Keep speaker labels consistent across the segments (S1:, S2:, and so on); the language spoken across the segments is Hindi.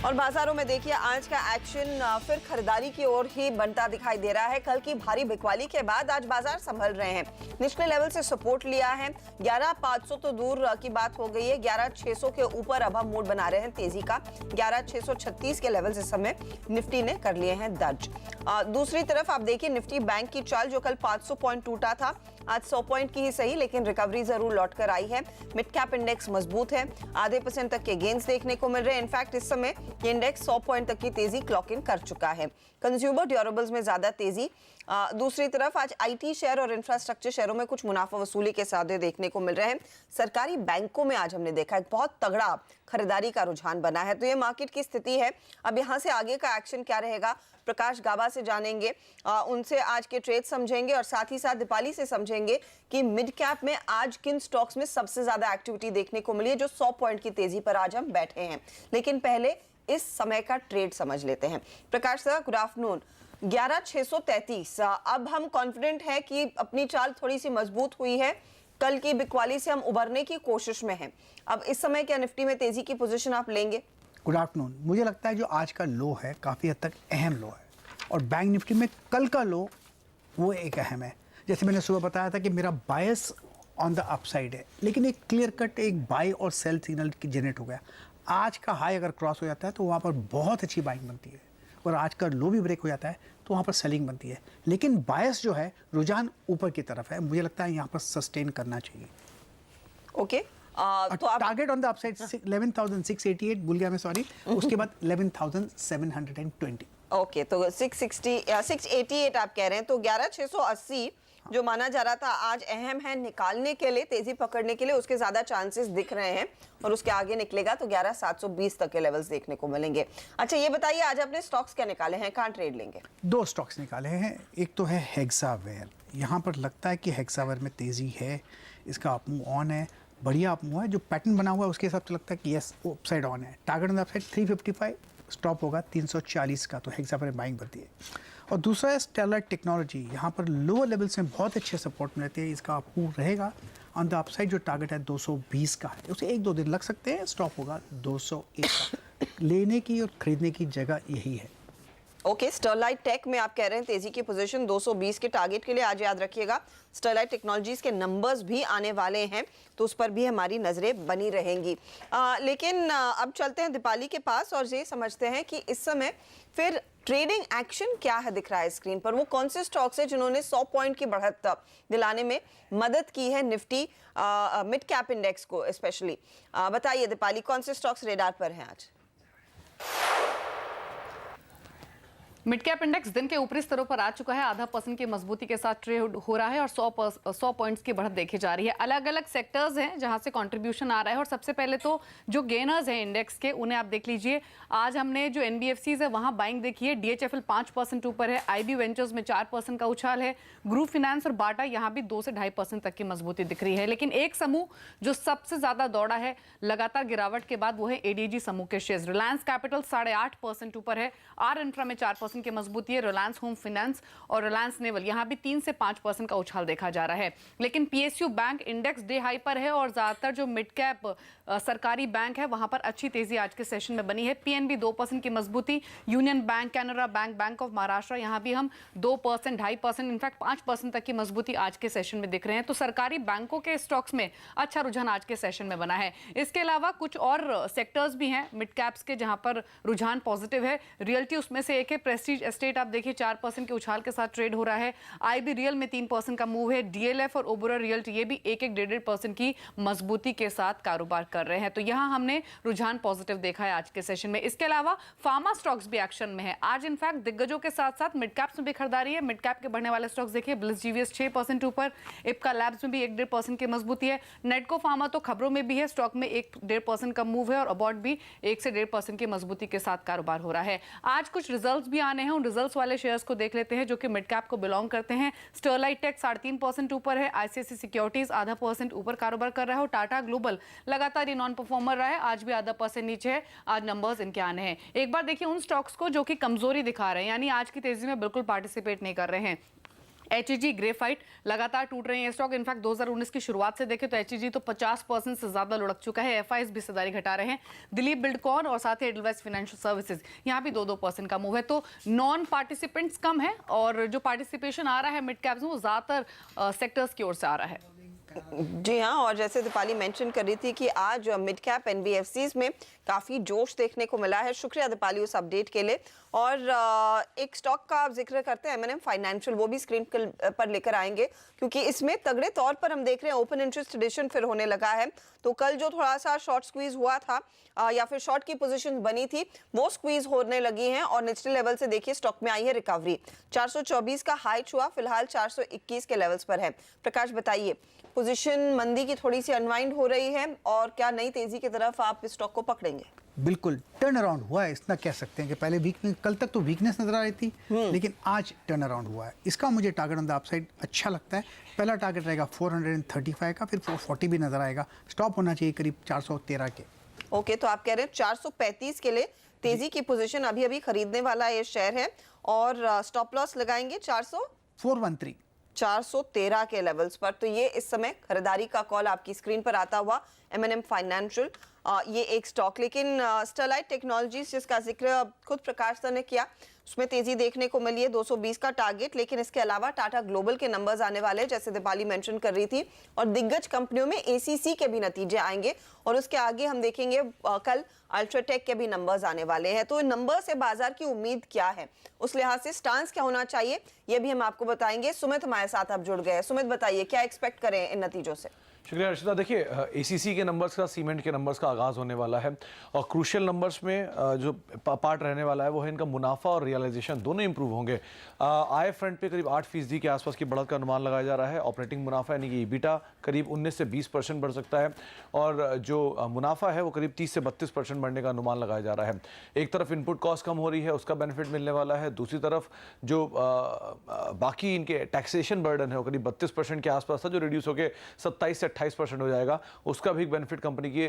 S1: और बाजारों में देखिए आज का एक्शन फिर खरीदारी की ओर ही बनता दिखाई दे रहा है। कल की भारी बिकवाली के बाद आज बाजार संभल रहे हैं। निचले लेवल से सपोर्ट लिया है, 11,500 तो दूर की बात हो गई है। 11,600 के ऊपर अब हम मूड बना रहे हैं तेजी का। 11,636 के लेवल से समय निफ्टी ने कर लिए हैं दर्ज। दूसरी तरफ आप देखिए निफ्टी बैंक की चाल जो कल 500 पॉइंट टूटा था, आज 100 पॉइंट की ही सही लेकिन रिकवरी जरूर लौट कर आई है। मिड कैप इंडेक्स मजबूत है, आधे % तक के गेन्स देखने को मिल रहे हैं। इनफैक्ट इस समय ये इंडेक्स 100 पॉइंट तक की तेजी क्लॉक इन कर चुका है। कंज्यूमर ड्यूरेबल्स में ज्यादा तेजी। दूसरी तरफ आज आईटी शेयर और इंफ्रास्ट्रक्चर शेयरों में कुछ मुनाफा वसूली के सौदे देखने को मिल रहे हैं। सरकारी बैंकों में आज हमने देखा एक बहुत तगड़ा खरीदारी का रुझान बना है। तो ये मार्केट की स्थिति है। अब यहां से आगे का एक्शन क्या रहेगा, प्रकाश गाबा से जानेंगे, उनसे आज के ट्रेड समझेंगे और साथ ही साथ दीपाली से समझेंगे कि मिड कैप में आज किन स्टॉक्स में सबसे ज्यादा एक्टिविटी देखने को मिली है, जो 100 पॉइंट की तेजी पर आज हम बैठे हैं। लेकिन पहले इस समय का ट्रेड समझ लेते हैं। प्रकाश सर, गुड आफ्टरनून। 11,633, अब हम कॉन्फिडेंट है कि अपनी चाल थोड़ी सी मजबूत हुई है, कल की बिकवाली से हम उभरने की कोशिश में हैं। अब इस समय क्या निफ्टी में तेजी की पोजीशन आप लेंगे?
S2: Good afternoon. मुझे लगता है जो आज का लो है काफ़ी हद तक अहम लो है और बैंक निफ्टी में कल का लो वो एक अहम है। जैसे मैंने सुबह बताया था कि मेरा बायस ऑन द अपसाइड है, लेकिन एक क्लियर कट एक बाय और सेल सिग्नल की जनरेट हो गया। आज का हाई अगर क्रॉस हो जाता है तो वहाँ पर बहुत अच्छी बाइंग बनती है और आज का लो भी ब्रेक हो जाता है तो वहाँ पर सेलिंग बनती है। लेकिन बायस जो है रुझान ऊपर की तरफ है, मुझे लगता है यहाँ पर सस्टेन करना चाहिए।
S1: ओके तो आप
S2: टारगेट ऑन द अपसाइड 11,688 भूल गया मैं, सॉरी। उसके बाद 11,720।
S1: ओके तो 660 या 688 आप कह रहे हैं। तो 11,680 जो माना जा रहा था आज अहम है निकालने के लिए, तेजी पकड़ने के लिए, उसके ज्यादा चांसेस दिख रहे हैं और उसके आगे निकलेगा तो 11,720 तक के लेवल्स देखने को मिलेंगे। अच्छा ये बताइए आज अपने स्टॉक्स क्या निकाले हैं, कहाँ ट्रेड लेंगे?
S2: दो स्टॉक्स निकाले हैं। एक तो है हेक्सावेयर। यहाँ पर लगता है कि हेक्सावेयर में तेजी है, इसका अपमूव ऑन है, बढ़िया अपमूव है। जो पैटर्न बना हुआ है उसके हिसाब से लगता है कि यस अपसाइड ऑन है। Target on the upside 355, stop होगा 340 का, तो हेक्सावेयर में बाइंग बढ़ती है। और दूसरा है स्टेलाइट टेक्नोलॉजी। यहाँ पर लोअर लेवल से बहुत अच्छे सपोर्ट मिलते हैं, इसका अपमूव रहेगा। ऑन द अपसाइड जो टारगेट है 220 का है, उसे 1-2 दिन लग सकते हैं, स्टॉप होगा 201 का। लेने की और खरीदने की जगह यही है।
S1: ओके स्टरलाइट टेक में आप कह रहे हैं तेजी की पोजीशन 220 के टारगेट के लिए। आज याद रखिएगा स्टरलाइट टेक्नोलॉजीज के नंबर्स भी आने वाले हैं तो उस पर भी हमारी नजरें बनी रहेंगी। लेकिन अब चलते हैं दीपाली के पास और ये समझते हैं कि इस समय फिर ट्रेडिंग एक्शन क्या है दिख रहा है स्क्रीन पर। वो कौन से स्टॉक्स है जिन्होंने 100 पॉइंट की बढ़त दिलाने में मदद की है निफ्टी मिड कैप इंडेक्स को स्पेशली? बताइए दीपाली, कौन से स्टॉक्स रेडार पर हैं आज?
S3: मिड कैप इंडेक्स दिन के ऊपरी स्तरों पर आ चुका है, आधा % की मजबूती के साथ ट्रेड हो रहा है और 100 पॉइंट्स की बढ़त देखी जा रही है। अलग अलग सेक्टर्स हैं जहां से कंट्रीब्यूशन आ रहा है और सबसे पहले तो जो गेनर्स हैं इंडेक्स के उन्हें आप देख लीजिए। आज हमने जो NBFCs है वहां बाइंग देखी है। DHFL 5% ऊपर है, IB वेंचर्स में 4% का उछाल है, ग्रुप फाइनेंस और बाटा यहाँ भी 2 से 2.5% तक की मजबूती दिख रही है। लेकिन एक समूह जो सबसे ज्यादा दौड़ा है लगातार गिरावट के बाद वो है ADG समूह के शेयर। रिलायंस कैपिटल 8.5% ऊपर है, आर इंफ्रा में 4% की मजबूती है, रिलायंस होम फाइनेंस और रिलायंस नेवल यहां भी 3 से 5% का उछाल देखा जा रहा है। लेकिन PSU bank index day high पर है और ज्यादातर जो मिड कैप सरकारी बैंक है वहां पर अच्छी तेजी आज के सेशन में बनी है। PNB 2% की मजबूती, union bank, Canara bank, bank of Maharashtra यहां भी हम 2%, 2.5%, इनफैक्ट 5% तक की मजबूती आज के सेशन में दिख रहे हैं। तो सरकारी बैंकों के स्टॉक्स में अच्छा रुझान आज के सेशन में बना है। इसके अलावा कुछ और सेक्टर्स भी हैं मिड कैप्स के जहां पर रुझान पॉजिटिव है। रियल्टी उसमें से एक है। प्रेस्टीज एस्टेट आप देखिए 4% के उछाल के साथ ट्रेड हो रहा है। IB रियल में 3% का मूव है। DLF और ओबरा रियल्टी ये भी 1-1.5% की मजबूती के साथ कारोबार कर रहे हैं। तो यहां हमने रुझान पॉजिटिव देखा है आज के सेशन में। इसके अलावा फार्मा स्टॉक्स भी एक्शन में है। आज इनफैक्ट दिग्गजों के साथ साथ मिड कैप्स में भी खरीदारी है। मिड कैप के बढ़ने वाले स्टॉक्स देखिए, ब्लिस GVS 6% ऊपर, इप्का लैब्स में भी 1-1.5% की मजबूती है। नेटको फार्मा तो खबरों में भी है, स्टॉक में 1-1.5% का मूव है और अबॉट भी 1 से 1.5% की मजबूती के साथ कारोबार हो रहा है। आज कुछ रिजल्ट्स भी आने हैं, उन रिजल्ट्स वाले शेयर्स को देख लेते हैं जो कि मिड कैप को बिलोंग करते हैं। स्टरलाइट टेक 3.5% ऊपर है, ICICI सिक्योरिटीज 0.5% ऊपर कारोबार कर रहा है और टाटा ग्लोबल लगातार ये नॉन परफॉर्मर रहा है, आज भी 0.5% नीचे है। आज नंबर्स इनके आने हैं। एक बार देखिए उन स्टॉक्स को जो कि कमजोरी दिखा रहे हैं, यानी आज की तेजी में बिल्कुल पार्टिसिपेट नहीं कर रहे हैं। HEG ग्रेफाइट लगातार टूट रहे हैं स्टॉक। इनफैक्ट 2019 की शुरुआत से देखें तो HEG तो 50% से ज्यादा लुढ़क चुका है। FIs भी हिस्सेदारी घटा रहे हैं। दिलीप बिल्डकॉन और साथ ही एडलवाइस फाइनेंशियल सर्विसेज यहाँ भी 2-2% का मूव है। तो नॉन पार्टिसिपेंट्स कम है और जो पार्टिसिपेशन आ रहा है मिड कैप्स में वो ज्यादातर सेक्टर्स की ओर से आ रहा है।
S1: जी हाँ, और जैसे दीपाली मेंशन कर रही थी कि आज मिड कैप NBFCs में काफी जोश देखने को मिला है। शुक्रिया दीपाली उस अपडेट के लिए। और एक स्टॉक का आप जिक्र करते हैं M&M फाइनेंशियल, वो भी स्क्रीन पर लेकर आएंगे क्योंकि इसमें तगड़े तौर पर हम देख रहे हैं ओपन इंटरेस्ट एडिशन फिर होने लगा है। तो कल जो थोड़ा सा शॉर्ट स्क्वीज हुआ था या फिर शॉर्ट की पोजीशन बनी थी वो स्क्वीज होने लगी हैं और निचले लेवल से देखिए स्टॉक में आई है रिकवरी। 424 का हाई छुआ, फिलहाल 421 के लेवल्स पर है। प्रकाश बताइए, पोजीशन मंदी की थोड़ी सी अनवाइंड हो रही है और क्या नई तेजी की तरफ आप इस स्टॉक को पकड़ेंगे?
S2: बिल्कुल टर्न अराउंड हुआ है, इतना कह सकते हैं कि पहले वीकनेस, कल तक तो वीकनेस नजर आ रही थी लेकिन आज टर्न अराउंड हुआ है। इसका मुझे टारगेट ऑन द अपसाइड अच्छा लगता है। पहला टारगेट रहेगा 435 का, फिर 440 भी नजर आएगा। स्टॉप होना चाहिए करीब 413 के।
S1: ओके, तो आप कह रहे हैं 435 के लिए तेजी की पोजीशन अभी अभी खरीदने वाला ये शेयर है और स्टॉप लॉस लगाएंगे 413 के लेवल्स पर। तो ये इस समय खरीदारी का कॉल आपकी स्क्रीन पर आता हुआ M&M फाइनेंशियल, ये एक स्टॉक। लेकिन स्टरलाइट टेक्नोलॉजीज जिसका जिक्र खुद प्रकाश सर ने किया, उसमें तेजी देखने को मिली है, 220 का टारगेट। लेकिन इसके अलावा टाटा ग्लोबल के नंबर्स आने वाले, जैसे दीपाली मेंशन कर रही थी, और दिग्गज कंपनियों में ACC के भी नतीजे आएंगे और उसके आगे हम देखेंगे कल अल्ट्राटेक के भी नंबर्स आने वाले हैं। तो नंबर से बाजार की उम्मीद क्या है, उस लिहाज से स्टांस क्या होना चाहिए, ये भी हम आपको बताएंगे। सुमित हमारे साथ अब जुड़ गए। सुमित बताइए, क्या एक्सपेक्ट करें इन नतीजों से?
S4: शुक्रिया अर्शिता। देखिए, ACC के नंबर्स का, सीमेंट के नंबर्स का आगाज़ होने वाला है और क्रूशियल नंबर्स में जो पार्ट रहने वाला है वो है इनका मुनाफा और रियलाइजेशन, दोनों इंप्रूव होंगे। आय फ्रंट पे करीब 8% के आसपास की बढ़त का अनुमान लगाया जा रहा है। ऑपरेटिंग मुनाफा यानी कि EBITDA करीब 19 से 20% बढ़ सकता है और जो मुनाफा है वो करीब 30 से 32% बढ़ने का अनुमान लगाया जा रहा है। एक तरफ इनपुट कॉस्ट कम हो रही है, उसका बेनिफिट मिलने वाला है। दूसरी तरफ जो बाकी इनके टैक्सेशन बर्डन है वो करीब 32% के आसपास था, जो रिड्यूस होकर 27 से 28% हो जाएगा। उसका भी बेनिफिट कंपनी के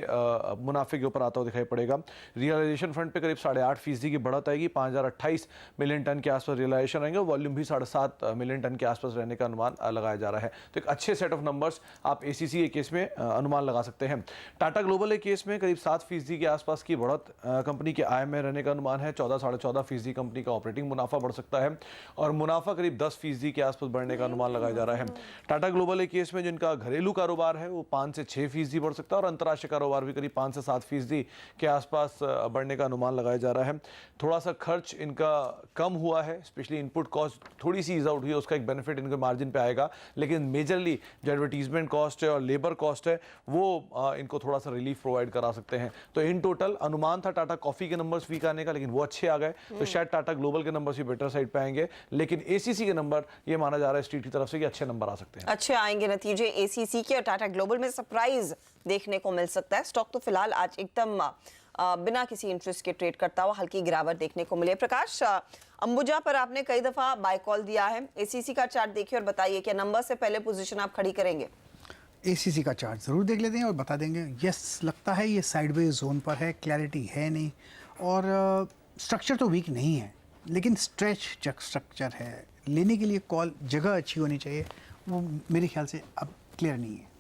S4: मुनाफे के ऊपर आता हुआ दिखाई पड़ेगा। रियलाइजेशन फ्रंट पे करीब 8.5% की बढ़त आएगी, 5028 मिलियन टन के आसपास रियलाइजेशन रहेंगे। वॉल्यूम भी 7.5 मिलियन टन के आसपास रहने का अनुमान लगाया जा रहा है। तो एक अच्छे सेट ऑफ नंबर्स आप ACC के केस में अनुमान लगा सकते हैं। टाटा ग्लोबल के केस में करीब 7% के आसपास की बढ़त कंपनी के आय में रहने का अनुमान है। 14-14.5% कंपनी का ऑपरेटिंग मुनाफा बढ़ सकता है और मुनाफा करीब 10% के आसपास बढ़ने का अनुमान लगाया जा रहा है। टाटा ग्लोबल के केस में जिनका घरेलू कारोबार है वो 5 से 6% बढ़ सकता है और अंतर्राष्ट्रीय कारोबार भी करीब 5 से 7% के आसपास बढ़ने का अनुमान लगाया जा रहा है। थोड़ा सा खर्च इनका कम हुआ है, स्पेशली इनपुट कॉस्ट थोड़ी सी ईज आउट हुई है, उसका एक बेनिफिट इनके मार्जिन पे आएगा। लेकिन मेजरली जो एडवर्टीजमेंट कॉस्ट है और लेबर कॉस्ट है वो इनको थोड़ा सा रिलीफ प्रोवाइड करा सकते हैं। तो इन टोटल अनुमान था टाटा कॉफी के नंबर्स वीक आने का, लेकिन वो अच्छे आ गए, तो शायद टाटा ग्लोबल के नंबर्स भी बेटर साइड पे आएंगे। लेकिन ACC के नंबर ये माना जा रहा है स्ट्रीट की तरफ से कि अच्छे नंबर आ सकते हैं।
S1: अच्छे आएंगे नतीजे ACC के और टाटा ग्लोबल में सरप्राइज देखने को मिल सकता है। स्टॉक तो फिलहाल आज एकदम बिना किसी इंटरेस्ट के ट्रेड करता हुआ हल्की गिरावट देखने को मिले। प्रकाश, अंबुजा पर आपने कई दफा बाय कॉल दिया है, ACC का चार्ट देखिए और बताइए क्या नंबर से पहले पोजीशन आप खड़ी करेंगे?
S2: ACC का चार्ट ज़रूर देख लेते हैं और बता देंगे। यस, लगता है ये साइडवेज जोन पर है, क्लैरिटी है नहीं और स्ट्रक्चर तो वीक नहीं है लेकिन स्ट्रेच स्ट्रक्चर है। लेने के लिए कॉल जगह अच्छी होनी चाहिए, वो मेरे ख्याल से अब क्लियर नहीं है।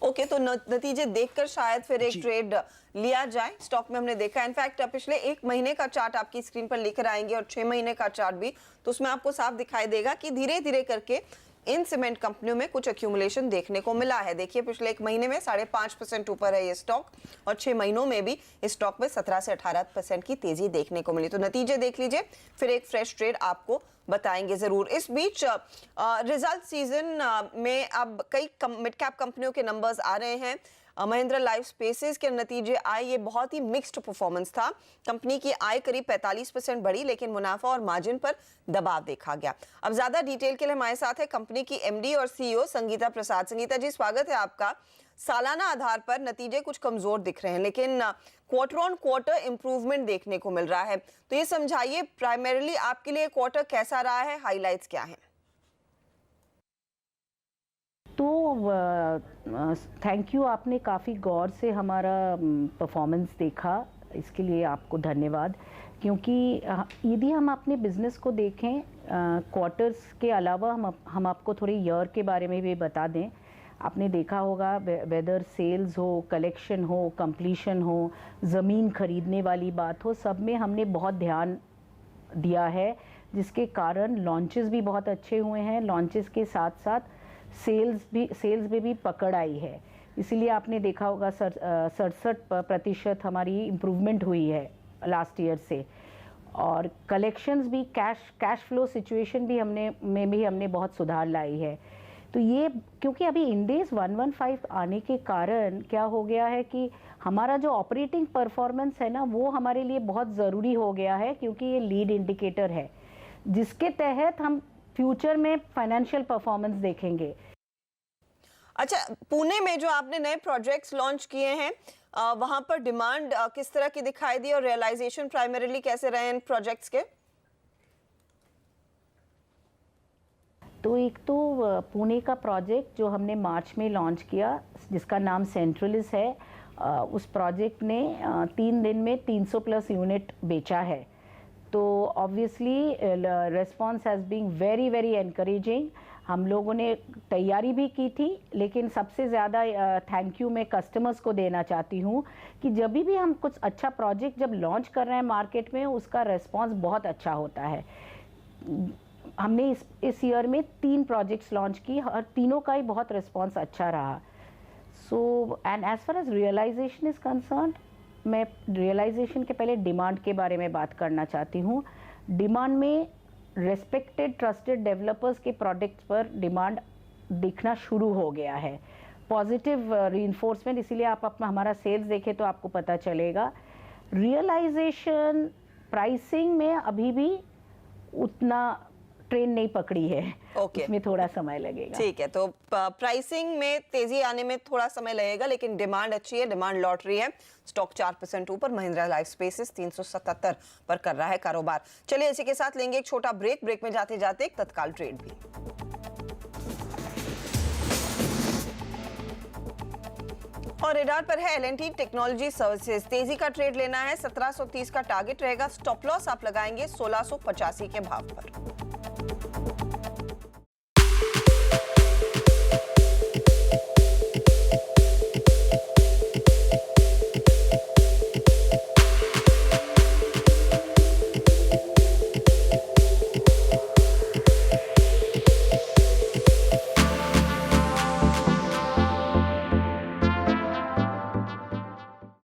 S1: ओके, तो नतीजे देखकर शायद फिर एक ट्रेड लिया जाए। स्टॉक में हमने देखा, इनफैक्ट पिछले 1 महीने का चार्ट आपकी स्क्रीन पर लेकर आएंगे और 6 महीने का चार्ट भी, तो उसमें आपको साफ दिखाई देगा कि धीरे धीरे करके इन सीमेंट कंपनियों में कुछ एक्यूमुलेशन देखने को मिला है। देखिए, पिछले 1 महीने में 5.5% ऊपर है ये स्टॉक और 6 महीनों में भी इस स्टॉक में 17 से 18% की तेजी देखने को मिली। तो नतीजे देख लीजिए, फिर एक फ्रेश ट्रेड आपको बताएंगे जरूर। इस बीच रिजल्ट सीजन में अब कई मिड कैप कंपनियों के नंबर्स आ रहे हैं। महिंद्रा लाइफ स्पेसेस के नतीजे आए, ये बहुत ही मिक्स्ड परफॉर्मेंस था। कंपनी की आय करीब 45% बढ़ी लेकिन मुनाफा और मार्जिन पर दबाव देखा गया। अब ज्यादा डिटेल के लिए हमारे साथ है कंपनी की MD और CEO संगीता प्रसाद। संगीता जी, स्वागत है आपका। सालाना आधार पर नतीजे कुछ कमजोर दिख रहे हैं लेकिन क्वार्टर ऑन क्वार्टर इंप्रूवमेंट देखने को मिल रहा है, तो ये समझाइए प्राइमरीली आपके लिए क्वार्टर कैसा रहा है, हाईलाइट्स क्या हैं?
S5: तो थैंक यू, आपने काफ़ी गौर से हमारा परफॉर्मेंस देखा, इसके लिए आपको धन्यवाद। क्योंकि यदि हम अपने बिज़नेस को देखें क्वार्टर्स के अलावा हम आपको थोड़ी ईयर के बारे में भी बता दें। आपने देखा होगा वेदर सेल्स हो, कलेक्शन हो, कंप्लीशन हो, ज़मीन खरीदने वाली बात हो, सब में हमने बहुत ध्यान दिया है, जिसके कारण लॉन्चेस भी बहुत अच्छे हुए हैं। लॉन्चेस के साथ साथ सेल्स में भी पकड़ आई है। इसीलिए आपने देखा होगा 67% हमारी इम्प्रूवमेंट हुई है लास्ट ईयर से। और कलेक्शंस भी, कैश फ्लो सिचुएशन भी हमने बहुत सुधार लाई है। तो ये क्योंकि अभी इंडेस 115 आने के कारण क्या हो गया है कि हमारा जो ऑपरेटिंग परफॉर्मेंस है ना, वो हमारे लिए बहुत ज़रूरी हो गया है, क्योंकि ये लीड इंडिकेटर है जिसके तहत हम फ्यूचर में फाइनेंशियल परफॉर्मेंस देखेंगे।
S1: अच्छा, पुणे में जो आपने नए प्रोजेक्ट्स लॉन्च किए हैं, वहां पर डिमांड किस तरह की दिखाई दी और रियलाइजेशन प्राइमरीली कैसे रहे इन प्रोजेक्ट्स के?
S5: तो एक तो पुणे का प्रोजेक्ट जो हमने मार्च में लॉन्च किया, जिसका नाम सेंट्रलिस है, उस प्रोजेक्ट ने 3 दिन में 300 प्लस यूनिट बेचा है। तो obviously response has been very very encouraging. हम लोगों ने तैयारी भी की थी, लेकिन सबसे ज़्यादा थैंक यू मैं कस्टमर्स को देना चाहती हूँ कि जब भी हम कुछ अच्छा प्रोजेक्ट जब लॉन्च कर रहे हैं मार्केट में, उसका रेस्पॉन्स बहुत अच्छा होता है। हमने इस ईयर में 3 प्रोजेक्ट्स लॉन्च की और तीनों का ही बहुत रिस्पॉन्स अच्छा रहा। So and as far as realization is concerned, मैं रियलाइजेशन के पहले डिमांड के बारे में बात करना चाहती हूँ। डिमांड में रेस्पेक्टेड ट्रस्टेड डेवलपर्स के प्रोडक्ट्स पर डिमांड दिखना शुरू हो गया है, पॉजिटिव रीइंफोर्समेंट। इसीलिए आप अपना हमारा सेल्स देखें तो आपको पता चलेगा। रियलाइजेशन प्राइसिंग में अभी भी उतना ट्रेन नहीं पकड़ी है।
S1: Okay.
S5: उसमें थोड़ा समय लगेगा।
S1: ठीक है, तो प्राइसिंग में तेजी आने में थोड़ा समय लगेगा, लेकिन डिमांड अच्छी है, डिमांड लौट रही है। स्टॉक 4% ऊपर, महिंद्रा लाइफ स्पेसेस 377 पर कर रहा है कारोबार। चलिए इसी के साथ लेंगे एक छोटा ब्रेक में जाते जाते एक तत्काल ट्रेड भी। और रेडार पर है L&T टेक्नोलॉजी सर्विसेज। तेजी का ट्रेड लेना है, 1730 का टारगेट रहेगा। स्टॉप लॉस आप लगाएंगे 1685 के भाव पर।